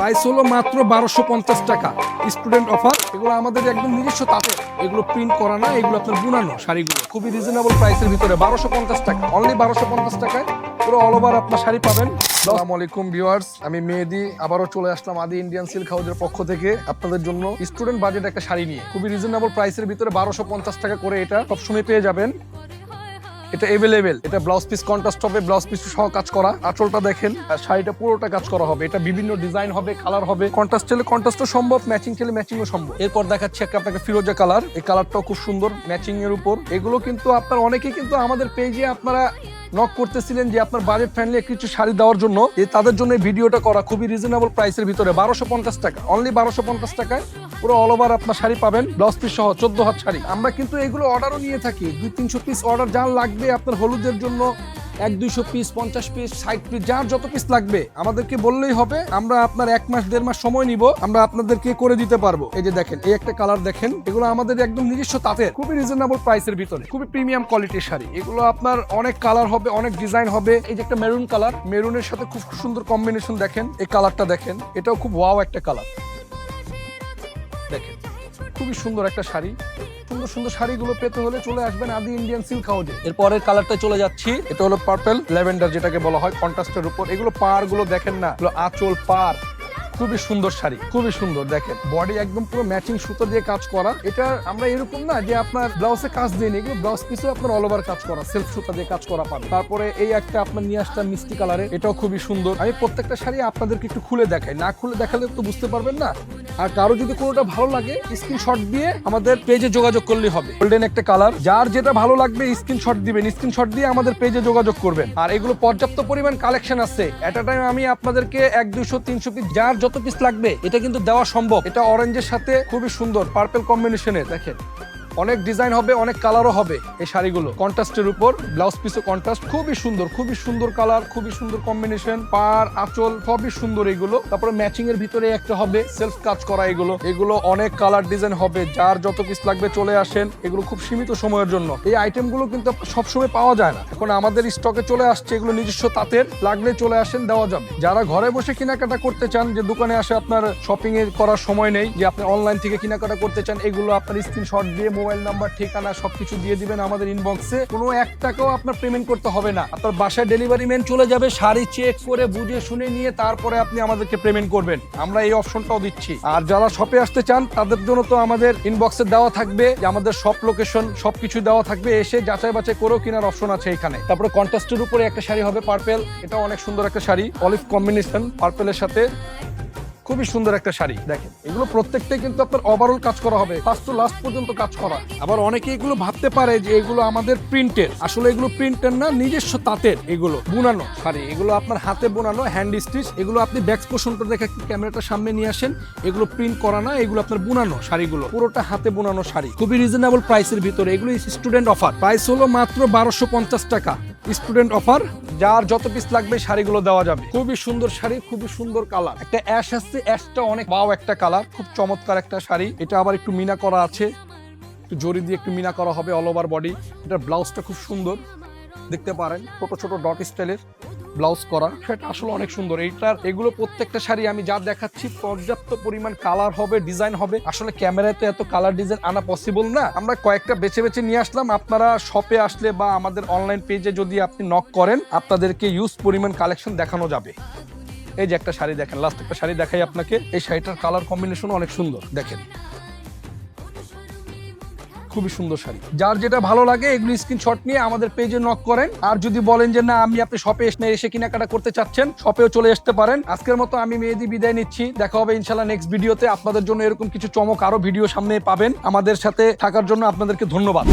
Price হলো মাত্র 1250 টাকা। Student offer. এগুলো আমাদের একদম নিজস্ব তাঁতের, এগুলো প্রিন্ট করা না, এগুলো আপনার বুনানো শাড়িগুলো খুবই রিজনেবল প্রাইসের ভিতরে 1250 টাকা, অনলি 1250 টাকায় পুরো অল ওভার আপনার শাড়ি পাবেন। আসসালামু আলাইকুম ভিউয়ার্স, আমি মেহেদি আবারও চলে আসলাম আদি ইন্ডিয়ান সিল্ক হাউসের পক্ষ থেকে আপনাদের জন্য স্টুডেন্ট বাজেট একটা শাড়ি নিয়ে। খুবই রিজনেবল প্রাইসের ভিতরে 1250 টাকা করে এটা সবসময় পেয়ে যাবেন। এটা এভেলেবেল, এটা ব্লাউজ পিস কন্ট্রাস্ট হবে, ব্লাউজ পিস সহ কাজ করা, আঁচলটা দেখেন আর শাড়িটা পুরোটা কাজ করা হবে। এটা বিভিন্ন ডিজাইন হবে, কালার হবে, কন্ট্রাস্ট চাইলে কন্ট্রাস্টও সম্ভব, ম্যাচিং চাইলে ম্যাচিংও সম্ভব। এরপর দেখাচ্ছি একটা আপনাকে ফিরোজা কালার, এই কালারটাও খুব সুন্দর ম্যাচিং এর উপর। এগুলো কিন্তু আপনার অনেকেই কিন্তু আমাদের পেজে আপনারা নক করতেছিলেন যে আপনার বাজেট ফ্রেন্ডলি কিছু শাড়ি দেওয়ার জন্য, তাদের জন্য এই ভিডিওটা করা। খুবই রিজনেবল প্রাইসের ভিতরে 1250 টাকা, অনলি 1250 টাকায় পুরো অল ওভার আপনার শাড়ি পাবেন, ব্লাউজ পিস সহ 14 হাত শাড়ি। আমরা কিন্তু এগুলো অর্ডারও নিয়ে থাকি, 200-300 পিস অর্ডার যার লাগবে আপনার হলুদের জন্য 100-200 পিস, 50 পিস, 60 পিস, যার যত পিস লাগবে আমাদেরকে বললেই হবে। আমরা আপনার 1 মাস 1.5 মাস সময় নিব, আমরা আপনাদেরকে করে দিতে পারবো। এই যে দেখেন, এই একটা কালার দেখেন, এগুলো আমাদের একদম নিজস্ব তাঁতের, খুবই রিজনেবল প্রাইসের ভিতরে, খুবই প্রিমিয়াম কোয়ালিটির শাড়ি। এগুলো আপনার অনেক কালার হবে, অনেক ডিজাইন হবে। এই যে একটা মেরুন কালার, মেরুনের সাথে খুব সুন্দর কম্বিনেশন দেখেন, এই কালারটা দেখেন, এটাও খুব ওয়াও একটা কালার দেখেন, খুবই সুন্দর একটা শাড়ি। সুন্দর সুন্দর শাড়িগুলো পেতে হলে চলে আসবেন আদি ইন্ডিয়ান সিল্ক হাউসে। এরপরের কালারটা চলে যাচ্ছি, এটা হলো পার্পল ল্যাভেন্ডার, যেটাকে বলা হয় কন্ট্রাস্টের উপর। এগুলো পার গুলো দেখেন না, এগুলো আঁচল পার, খুবই সুন্দর শাড়ি, খুবই সুন্দর দেখেন। বডি একদম পুরো ম্যাচিং সুতো দিয়ে কাজ করা। এটা আমরা এরকম না যে আপনার ব্লাউজে কাজ দিইনি, এগুলো ব্লাউজ পিসে আপনার অল ওভার কাজ করা, সেলফ সুতা দিয়ে কাজ করা পাবেন। তারপরে এই একটা আপনার নিয়ে আসলাম মিষ্টি কালারে, এটাও খুবই সুন্দর। আমি প্রত্যেকটা শাড়ি আপনাদেরকে একটু খুলে দেখাই, না খুলে দেখালে তো বুঝতে পারবেন না। আর কারো যদি কোনোটা ভালো লাগে স্ক্রিনশট দিয়ে আমাদের পেজে যোগাযোগ করলেই হবে। গোল্ডেন একটা কালার, যার যেটা ভালো লাগবে স্ক্রিনশট দিবেন, স্ক্রিনশট দিয়ে আমাদের পেজে যোগাযোগ করবেন। আর এগুলো পর্যাপ্ত পরিমাণ কালেকশন আছে, এট আ টাইম আমি আপনাদেরকে 100-200-300 পিস, যার যত পিস লাগবে এটা কিন্তু দেওয়া সম্ভব। এটা অরেঞ্জের সাথে খুবই সুন্দর পার্পল কম্বিনেশনে দেখেন, অনেক ডিজাইন হবে, অনেক কালারও হবে। এই শাড়িগুলো কন্ট্রাস্টের উপর, ব্লাউজ পিসও কন্ট্রাস্ট, খুবই সুন্দর, খুবই সুন্দর কালার, খুবই সুন্দর কম্বিনেশন, পার আঁচল সবই সুন্দর এগুলো। তারপরে ম্যাচিং এর ভিতরে একটা হবে সেলফ কাজ করা, এগুলো অনেক কালার ডিজাইন হবে, যার যত পিস লাগবে চলে আসেন। এগুলো খুব সীমিত সময়ের জন্য, এই আইটেমগুলো কিন্তু সবসময় পাওয়া যায় না, এখন আমাদের স্টকে চলে আসছে। এগুলো নিজস্ব তাঁতের, লাগলে চলে আসেন, দেওয়া যাবে। যারা ঘরে বসে কেনাকাটা করতে চান, যে দোকানে আসে আপনার শপিং এর করার সময় নেই, যে আপনি অনলাইন থেকে কেনাকাটা করতে চান, এগুলো আপনার স্ক্রিনশট দিয়ে মোবাইল নাম্বার, ঠিকানা সবকিছু দিয়ে দিবেন আমাদের ইনবক্সে। কোনো 1 টাকাও আপনার পেমেন্ট করতে হবে না, আপনার বাসায় ডেলিভারি ম্যান চলে যাবে, শাড়ি চেক করে বুঝে শুনে নিয়ে তারপরে আপনি আমাদেরকে পেমেন্ট করবেন। আমরা এই অপশনটাও দিচ্ছি। আর যারা শপে আসতে চান তাদের জন্য তো আমাদের ইনবক্সে দেওয়া থাকবে যে আমাদের শপ লোকেশন সবকিছু দেওয়া থাকবে, এসে যাচাই বাছাই করেও কেনার অপশন আছে এখানে। তারপরে কন্ট্রাস্টের উপরে একটা শাড়ি হবে পার্পল, এটা অনেক সুন্দর একটা শাড়ি, অলিভ কম্বিনেশন পার্পলের সাথে, খুবই সুন্দর একটা শাড়ি দেখেন। এগুলো প্রত্যেকটাই কিন্তু আপনার ওভারঅল কাজ করা হবে, ফার্স্ট টু লাস্ট পর্যন্ত কাজ করা। আবার অনেকে এগুলো ভাবতে পারে যে এগুলো আমাদের প্রিন্টের, আসলে এগুলো প্রিন্টের না, নিজস্ব তাঁতের, এগুলো বুনানো শাড়ি, এগুলো আপনার হাতে বোনানো, হ্যান্ড স্টিচ। এগুলো আপনি ব্যাক পোর্শনটা দেখে ক্যামেরাটা সামনে নিয়ে আসেন, এগুলো প্রিন্ট করা না, এগুলো আপনার বুনানো শাড়িগুলো, পুরোটা হাতে বোনানো শাড়ি, খুবই রিজনেবল প্রাইসের ভিতরে। এগুলো স্টুডেন্ট অফার, প্রাইস হলো মাত্র 1250 টাকা, স্টুডেন্ট অফার, যার যত পিস লাগবে শাড়িগুলো দেওয়া যাবে। খুবই সুন্দর শাড়ি, খুবই সুন্দর কালার। একটা অ্যাশ আসছে, অ্যাশটা অনেক ওয়াও একটা কালার, খুব চমৎকার একটা শাড়ি। এটা আবার একটু মিনা করা আছে, একটু জরি দিয়ে একটু মিনা করা হবে অল ওভার বডি। এটার ব্লাউজটা খুব সুন্দর দেখতে পারেন, ছোট ছোট ডট স্টাইলের ব্লাউজ করা, সেটা আসলে অনেক সুন্দর। এগুলো প্রত্যেকটা শাড়ি আমি যা দেখাচ্ছি পর্যাপ্ত পরিমাণ কালার হবে, ডিজাইন হবে। আসলে ক্যামেরায় তো এত কালার ডিজাইন আনা পসিবল না, আমরা কয়েকটা বেছে বেছে নিয়ে আসলাম। আপনারা শপে আসলে বা আমাদের অনলাইন পেজে যদি আপনি নক করেন, আপনাদেরকে ইউজ পরিমাণ কালেকশন দেখানো যাবে। এই যে একটা শাড়ি দেখেন, লাস্ট একটা শাড়ি দেখাই আপনাকে। এই শাড়িটার কালার কম্বিনেশন অনেক সুন্দর দেখেন, খুবই সুন্দর শাড়ি। যার যেটা ভালো লাগে এগুলো স্ক্রিনশট নিয়ে আমাদের পেজে নক করেন। আর যদি বলেন যে না আমি আপনি শপে এসে কেনাকাটা করতে চাচ্ছেন, শপেও চলে আসতে পারেন। আজকের মতো আমি মেহেদি বিদায় নিচ্ছি, দেখা হবে ইনশাল্লাহ নেক্সট ভিডিওতে। আপনাদের জন্য এরকম কিছু চমক আরো ভিডিও সামনে পাবেন। আমাদের সাথে থাকার জন্য আপনাদেরকে ধন্যবাদ।